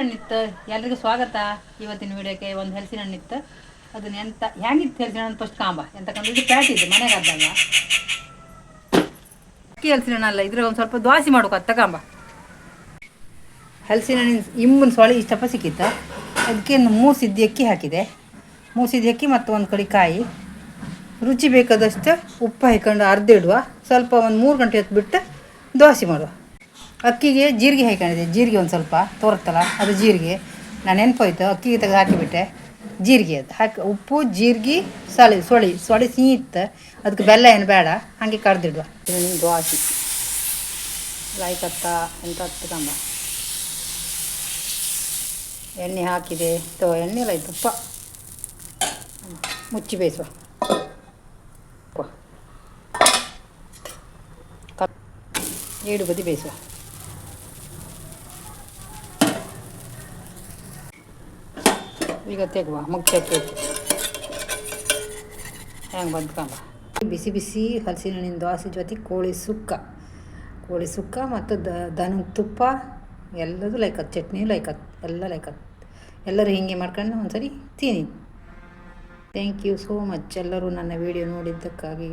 ಹಣ್ಣಿತ್ತು. ಎಲ್ರಿಗೂ ಸ್ವಾಗತ. ಇವತ್ತಿನ ವಿಡಿಯೋಕ್ಕೆ ಒಂದು ಹಲಸಿನ ಹಣ್ಣಿತ್ತು. ಅದನ್ನ ಎಂತ ಹೆಂಗಿತ್ತು ಹಲಸಿನ ಹಣ್ಣು ಫಸ್ಟ್ ಕಾಂಬ ಎಂತಕ್ಕಂದ್ರೆ ಇದು ಪ್ಯಾಟ್ ಇದು ಮನೆಗೆ ಅದಲ್ಲ ಅಕ್ಕಿ ಹಲಸಿನ ಹಣ್ಣಲ್ಲ, ಇದ್ರೆ ಒಂದು ಸ್ವಲ್ಪ ದ್ವಾಸಿ ಮಾಡೋಕತ್ತ ಕಾಂಬ. ಹಲಸಿನ ಹಣ್ಣಿನ ಇಂಬನ ಸೊಳೆ ಇಷ್ಟಪ್ಪ ಸಿಕ್ಕಿತ್ತ. ಅದಕ್ಕೆ 3 ಸಿದ್ದಿ ಅಕ್ಕಿ ಹಾಕಿದೆ. 3 ಸಿದ್ದಿ ಅಕ್ಕಿ ಮತ್ತು ಒಂದು ಕಡೆ ಕಾಯಿ, ರುಚಿ ಬೇಕಾದಷ್ಟು ಉಪ್ಪು ಹಾಕೊಂಡು ಅರ್ಧ ಇಡುವ. ಸ್ವಲ್ಪ ಒಂದು 3 ಗಂಟೆ ಹೊತ್ತು ಬಿಟ್ಟು ದೋಸೆ ಮಾಡುವ. ಅಕ್ಕಿಗೆ ಜೀರಿಗೆ ಹಾಕೊಂಡಿದ್ದೆ. ಜೀರಿಗೆ ಒಂದು ಸ್ವಲ್ಪ ತೋರುತ್ತಲ್ಲ ಅದು ಜೀರಿಗೆ ನಾನು ನೆನಪೋಯ್ತು, ಅಕ್ಕಿಗೆ ತೆಗೆದು ಹಾಕಿಬಿಟ್ಟೆ. ಜೀರಿಗೆ ಅದು ಹಾಕಿ ಉಪ್ಪು ಜೀರಿಗೆ ಸೊಳಿ ಸಿಹಿ ಇತ್ತು. ಅದಕ್ಕೆ ಬೆಲ್ಲ ಏನು ಬೇಡ, ಹಾಗೆ ಕಡ್ದಿಡುವ. ದೋಸೆ ಲೈಕತ್ತ ಎಂತ ಹತ್ತಕಂಬ ಎಣ್ಣೆ ಹಾಕಿದೆ. ಎಣ್ಣೆ ಇಲ್ಲ, ತುಪ್ಪ ಮುಚ್ಚಿ ಬೇಯಿಸುವ. 7 ಬದಿ ಬೇಯಿಸುವ. ಈಗ ತೆಗುವ ಮುಚ್ಚಕ್ಕೆ ಹೆಂಗೆ ಬಂದ್ಕೊಂಬ. ಬಿಸಿ ಬಿಸಿ ಹಲಸಿನ ಹಣ್ಣಿನ ದೋಸೆ ಜೊತೆ ಕೋಳಿ ಸುಕ್ಕ ಮತ್ತು ದನ ತುಪ್ಪ ಎಲ್ಲದೂ ಲೈಕತ್. ಚಟ್ನಿ ಲೈಕತ್, ಎಲ್ಲ ಲೈಕತ್. ಎಲ್ಲರೂ ಹೀಗೆ ಮಾಡ್ಕೊಂಡು ಒಂದ್ಸರಿ ತಿನ್ನಿ. ಥ್ಯಾಂಕ್ ಯು ಸೋ ಮಚ್ ಎಲ್ಲರೂ ನನ್ನ ವಿಡಿಯೋ ನೋಡಿದ್ದಕ್ಕಾಗಿ.